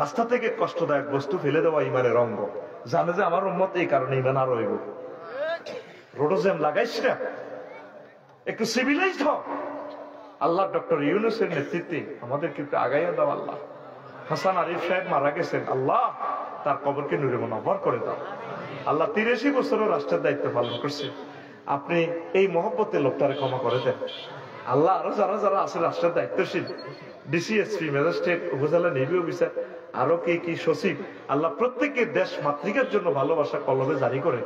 রাস্তা থেকে কষ্টদায়ক বস্তু ফেলে দেওয়া ইমানের অঙ্গ। জানে যে আমার উম্মত এই কারণে ইমান আরো এগো। রোডোজ্যাম লাগাইস না, একটু সিভিলাইজড হ। আল্লাহ ডক্টর ইউনূসের নেতৃত্বে আমাদের কিন্তু আগাইয়া দাও আল্লাহ। হাসান আরিফ সাহেব মারা গেছেন, আল্লাহ তার কবরকে নূরে মুনাওয়ার করে দাও আল্লাহ। 83 বছরও রাষ্ট্রের দায়িত্ব পালন করছে, আপনি এই মহব্বতে লোকটারে ক্ষমা করে দেন আল্লাহ। আরো যারা যারা আছে রাষ্ট্রের দায়িত্বশীল, ডিসিএসপি, ম্যাজিস্ট্রেট, উপজেলা নির্বাহী অফিসার, আরো কি কি সচিব, আল্লাহ প্রত্যেকের দেশ মাতৃকার জন্য ভালোবাসা কলমে জারি করে